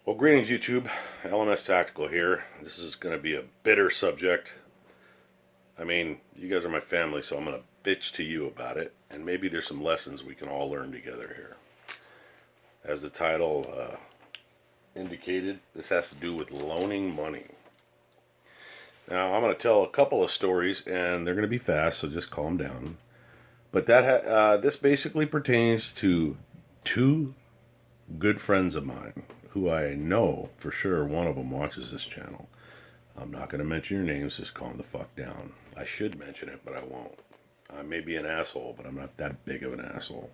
Well, greetings, YouTube. LMS Tactical here. This is going to be a bitter subject. I mean, you guys are my family, so I'm going to bitch to you about it. And maybe there's some lessons we can all learn together here. As the title indicated, this has to do with loaning money. Now, I'm going to tell a couple of stories, and they're going to be fast, so just calm down. But this basically pertains to two good friends of mine who I know for sure one of them watches this channel. I'm not going to mention your names, just calm the fuck down. I should mention it, but I won't. I may be an asshole, but I'm not that big of an asshole.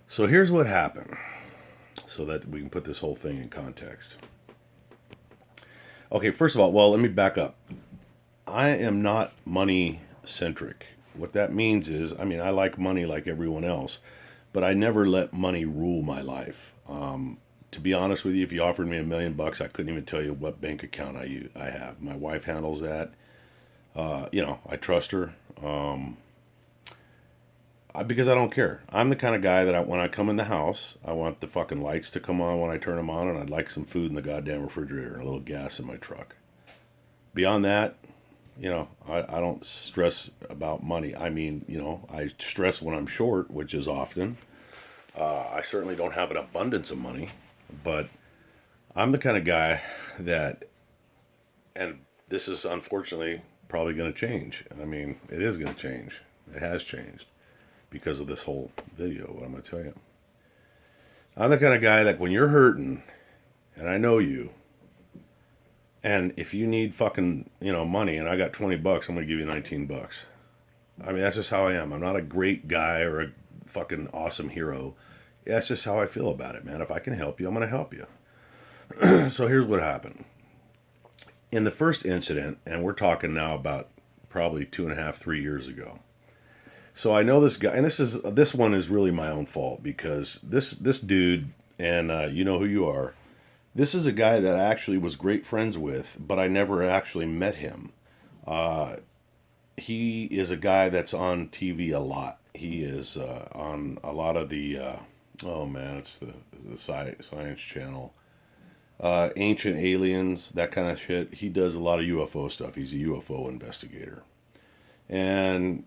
So here's what happened, so that we can put this whole thing in context. Okay, first of all, well, let me back up. I am not money centric. What that means is, I mean, I like money like everyone else, but I never let money rule my life. To be honest with you, if you offered me $1 million, I couldn't even tell you what bank account I have. My wife handles that. I trust her because I don't care. I'm the kind of guy that when I come in the house, I want the fucking lights to come on when I turn them on, and I'd like some food in the goddamn refrigerator and a little gas in my truck. Beyond that, I don't stress about money. I mean, I stress when I'm short, which is often. I certainly don't have an abundance of money, but I'm the kind of guy that, and this is unfortunately probably going to change. I mean, it is going to change. It has changed because of this whole video, what I'm going to tell you. I'm the kind of guy that when you're hurting, and I know you, and if you need fucking, money, and I got $20, I'm going to give you $19. I mean, that's just how I am. I'm not a great guy or a fucking awesome hero. That's just how I feel about it, man. If I can help you, I'm going to help you. So here's what happened. In the first incident, and we're talking now about probably 2.5, 3 years ago. So I know this guy, and this one is really my own fault because this dude, and you know who you are. This is a guy that I actually was great friends with, but I never actually met him. He is a guy that's on TV a lot. He is on a lot of the it's the Science Channel, Ancient Aliens, that kind of shit. He does a lot of UFO stuff. He's a UFO investigator, and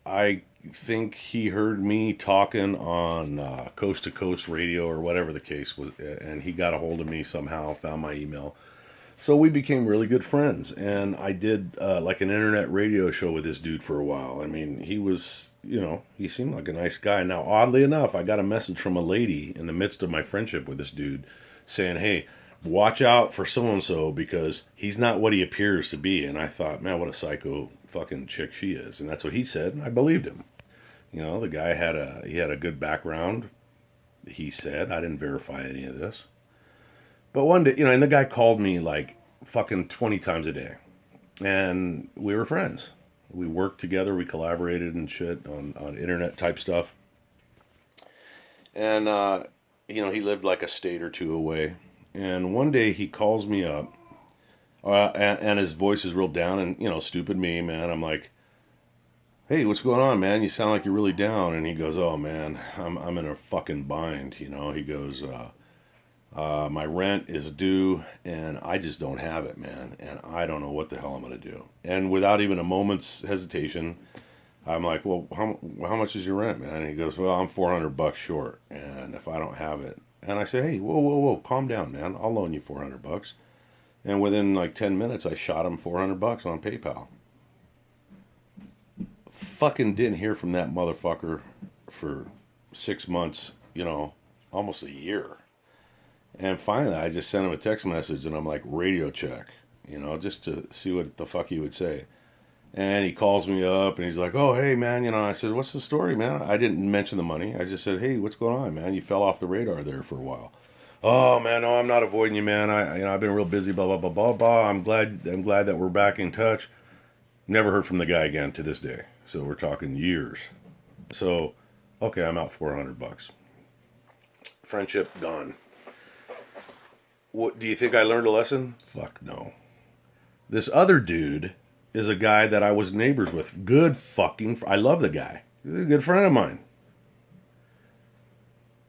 I think he heard me talking on Coast to Coast Radio or whatever the case was, and he got a hold of me somehow, found my email. So we became really good friends, and I did like an internet radio show with this dude for a while. I mean, he was, he seemed like a nice guy. Now, oddly enough, I got a message from a lady in the midst of my friendship with this dude saying, hey, watch out for so-and-so because he's not what he appears to be. And I thought, man, what a psycho fucking chick she is. And that's what he said, and I believed him. The guy had a good background, he said. I didn't verify any of this. But one day, and the guy called me like fucking 20 times a day. And we were friends. We worked together, we collaborated and shit on internet type stuff. And, he lived like a state or two away. And one day he calls me up, and his voice is real down, and, stupid me, man. I'm like, hey, what's going on, man? You sound like you're really down. And he goes, oh, man, I'm in a fucking bind, He goes, my rent is due, and I just don't have it, man. And I don't know what the hell I'm going to do. And without even a moment's hesitation, I'm like, well, how much is your rent, man? And he goes, well, I'm $400 short, and if I don't have it. And I say, hey, whoa, calm down, man. I'll loan you $400. And within like 10 minutes, I shot him $400 on PayPal. Fucking didn't hear from that motherfucker for 6 months, almost a year. And finally, I just sent him a text message, and I'm like, radio check, just to see what the fuck he would say. And he calls me up, and he's like, oh, hey, man, I said, what's the story, man? I didn't mention the money. I just said, hey, what's going on, man? You fell off the radar there for a while. Oh, man, no, I'm not avoiding you, man. I've been real busy, blah, blah, blah, blah, blah. I'm glad that we're back in touch. Never heard from the guy again to this day. So we're talking years. So, okay, I'm out $400. Friendship gone. What, do you think I learned a lesson? Fuck no. This other dude is a guy that I was neighbors with. I love the guy. He's a good friend of mine.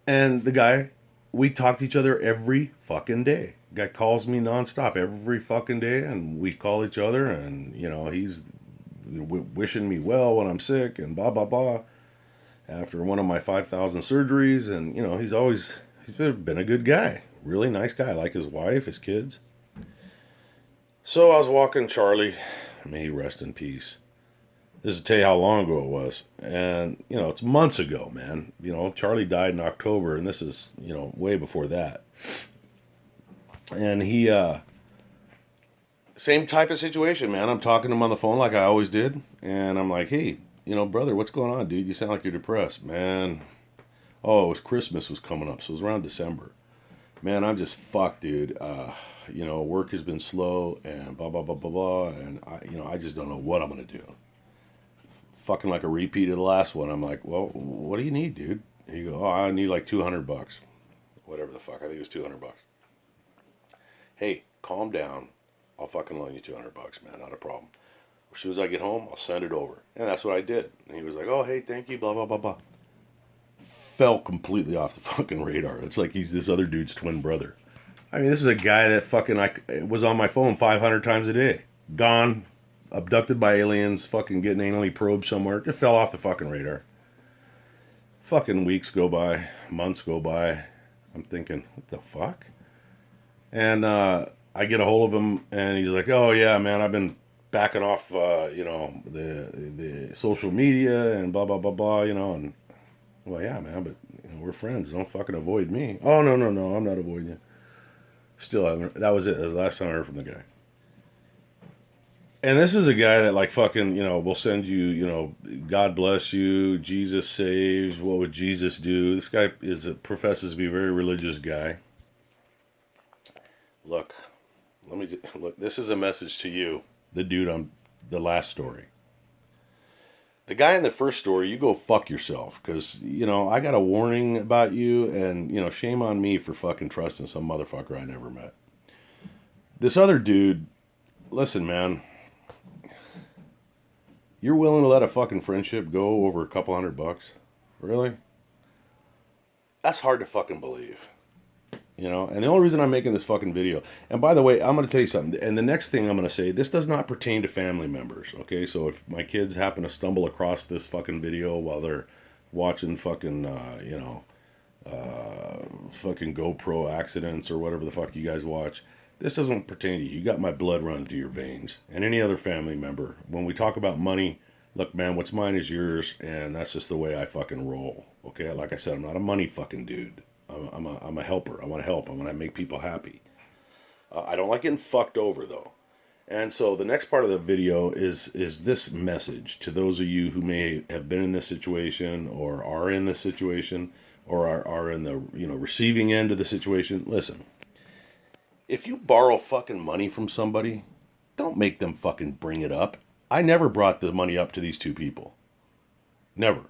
And the guy we talk to each other every fucking day. Guy calls me nonstop every fucking day, and we call each other, and you know he's wishing me well when I'm sick, and blah blah blah. After one of my 5,000 surgeries, and you know he's been a good guy, really nice guy. I like his wife, his kids. So I was walking Charlie, may he rest in peace. This is to tell you how long ago it was, and you know it's months ago, man. You know Charlie died in October, and this is you know way before that. And he, same type of situation, man. I'm talking to him on the phone like I always did, and I'm like, hey, you know, brother, what's going on, dude? You sound like you're depressed, man. Oh, it was Christmas was coming up, so it was around December. Man, I'm just fucked, dude. You know, work has been slow and blah blah blah blah blah, and I just don't know what I'm gonna do. Fucking like a repeat of the last one. I'm like, well, what do you need, dude? And you go, oh, I need like $200, whatever the fuck. I think it was $200. Hey, calm down. I'll fucking loan you $200, man. Not a problem. As soon as I get home, I'll send it over. And that's what I did. And he was like, oh, hey, thank you, blah blah blah blah. Fell completely off the fucking radar. It's like he's this other dude's twin brother. I mean, this is a guy that fucking was on my phone 500 times a day. Gone, abducted by aliens, fucking getting anally probed somewhere. Just fell off the fucking radar. Fucking weeks go by, months go by. I'm thinking, what the fuck? And I get a hold of him, and he's like, oh yeah, man, I've been backing off, you know, the social media and blah blah blah blah, you know, and well, yeah, man, but you know, we're friends. Don't fucking avoid me. Oh no, I'm not avoiding you. Still haven't. That was it. That was the last time I heard from the guy. And this is a guy that like fucking, you know, will send you, you know, God bless you, Jesus saves. What would Jesus do? This guy professes to be a very religious guy. Look, look. This is a message to you, the dude on the last story. The guy in the first story, you go fuck yourself, because, you know, I got a warning about you, and, you know, shame on me for fucking trusting some motherfucker I never met. This other dude, listen, man, you're willing to let a fucking friendship go over a couple $100? Really? That's hard to fucking believe. You know, and the only reason I'm making this fucking video, and by the way, I'm going to tell you something, and the next thing I'm going to say, this does not pertain to family members, okay? So if my kids happen to stumble across this fucking video while they're watching fucking, you know, fucking GoPro accidents or whatever the fuck you guys watch, this doesn't pertain to you. You got my blood running through your veins. And any other family member, when we talk about money, look, man, what's mine is yours, and that's just the way I fucking roll, okay? Like I said, I'm not a money fucking dude. I'm a helper. I want to help. I want to make people happy. I don't like getting fucked over, though. And so the next part of the video is this message to those of you who may have been in this situation or are in this situation or are in the, you know, receiving end of the situation. Listen, if you borrow fucking money from somebody, don't make them fucking bring it up. I never brought the money up to these two people. Never.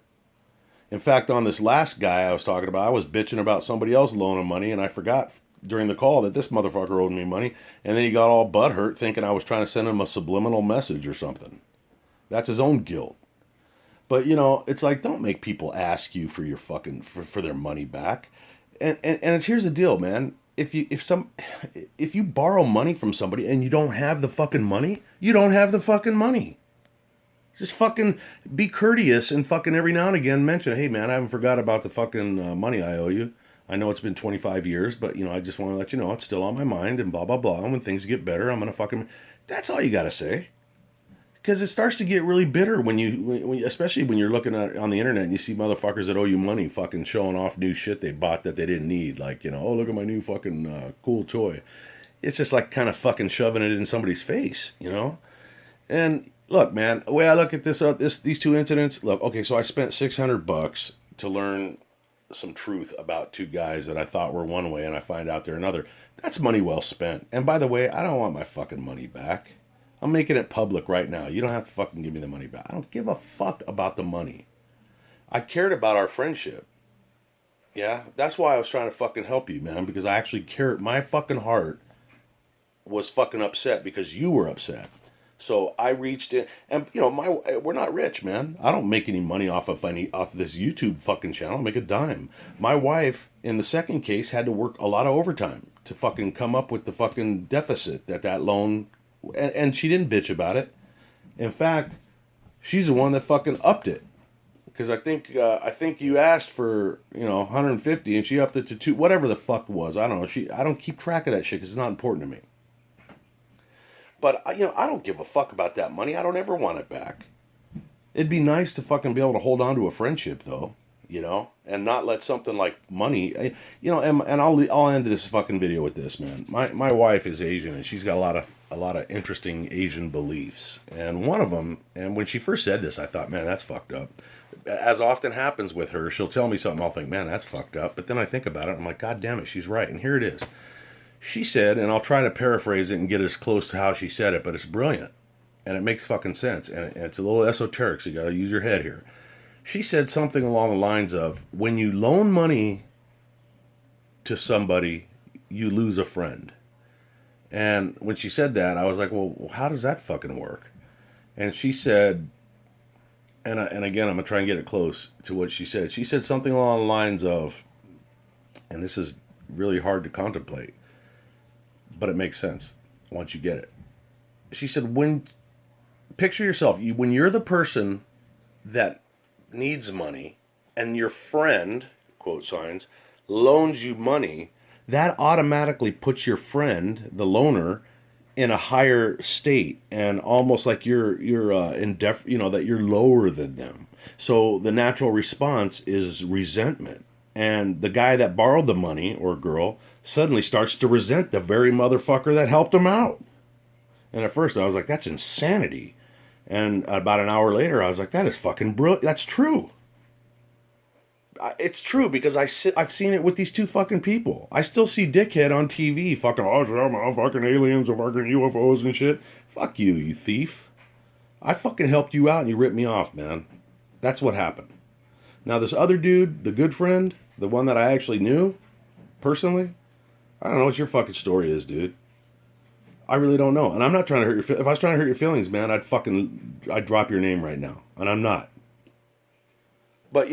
In fact, on this last guy I was talking about, I was bitching about somebody else loaning money, and I forgot during the call that this motherfucker owed me money, and then he got all butthurt thinking I was trying to send him a subliminal message or something. That's his own guilt. But, you know, it's like, don't make people ask you for your fucking, for their money back. And here's the deal, man. If you borrow money from somebody and you don't have the fucking money, you don't have the fucking money. Just fucking be courteous and fucking every now and again mention, hey man, I haven't forgot about the fucking money I owe you. I know it's been 25 years, but you know, I just want to let you know it's still on my mind and blah, blah, blah. And when things get better, I'm going to fucking, that's all you got to say. Because it starts to get really bitter when especially when you're looking at on the internet and you see motherfuckers that owe you money fucking showing off new shit they bought that they didn't need. Like, you know, oh, look at my new fucking cool toy. It's just like kind of fucking shoving it in somebody's face, you know? And look, man, the way I look at these two incidents, look, okay, so I spent $600 to learn some truth about two guys that I thought were one way and I find out they're another. That's money well spent. And by the way, I don't want my fucking money back. I'm making it public right now. You don't have to fucking give me the money back. I don't give a fuck about the money. I cared about our friendship. Yeah, that's why I was trying to fucking help you, man, because I actually cared. My fucking heart was fucking upset because you were upset. So I reached in, and we're not rich, man. I don't make any money off of this YouTube fucking channel. I make a dime. My wife, in the second case, had to work a lot of overtime to fucking come up with the fucking deficit that loan, and she didn't bitch about it. In fact, she's the one that fucking upped it. Because I think you asked for 150 and she upped it to two, whatever the fuck it was. I don't know. I don't keep track of that shit because it's not important to me. But I don't give a fuck about that money. I don't ever want it back. It'd be nice to fucking be able to hold on to a friendship though, and not let something like money, and I'll end this fucking video with this, man. My wife is Asian and she's got a lot of interesting Asian beliefs, and one of them, and when she first said this, I thought, man, that's fucked up. As often happens with her, she'll tell me something, I'll think, man, that's fucked up. But then I think about it, I'm like, God damn it, she's right. And here it is. She said, and I'll try to paraphrase it and get as close to how she said it, but it's brilliant. And it makes fucking sense. And it's a little esoteric, so you gotta use your head here. She said something along the lines of, when you loan money to somebody, you lose a friend. And when she said that, I was like, well, how does that fucking work? And she said, and again, I'm going to try and get it close to what she said. She said something along the lines of, and this is really hard to contemplate, but it makes sense once you get it. She said, picture yourself, when you're the person that needs money and your friend, quote signs, loans you money, that automatically puts your friend, the loaner, in a higher state, and almost like you're that you're lower than them. So the natural response is resentment, and the guy that borrowed the money, or girl, suddenly starts to resent the very motherfucker that helped him out. And at first I was like, that's insanity. And about an hour later I was like, that is fucking brilliant. That's true. It's true, because I've seen it with these two fucking people. I still see Dickhead on TV fucking, fucking aliens or fucking UFOs and shit. Fuck you, you thief. I fucking helped you out and you ripped me off, man. That's what happened. Now this other dude, the good friend, the one that I actually knew, personally, I don't know what your fucking story is, dude. I really don't know. And I'm not trying to hurt your feelings. If I was trying to hurt your feelings, man, I'd drop your name right now. And I'm not. But,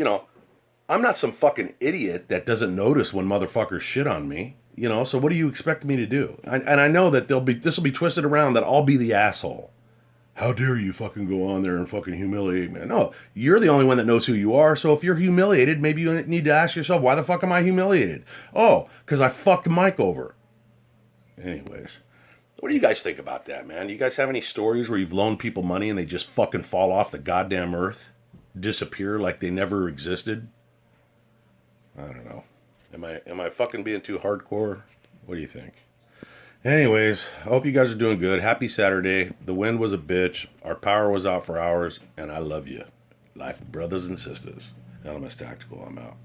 I'm not some fucking idiot that doesn't notice when motherfuckers shit on me, so what do you expect me to do? And I know that this will be twisted around, that I'll be the asshole. How dare you fucking go on there and fucking humiliate me? No, you're the only one that knows who you are, so if you're humiliated, maybe you need to ask yourself, why the fuck am I humiliated? Oh, because I fucked Mike over. Anyways, what do you guys think about that, man? You guys have any stories where you've loaned people money and they just fucking fall off the goddamn earth? Disappear like they never existed? I don't know. Am I fucking being too hardcore? What do you think? Anyways, I hope you guys are doing good. Happy Saturday. The wind was a bitch. Our power was out for hours, and I love you. Like brothers and sisters. LMS Tactical, I'm out.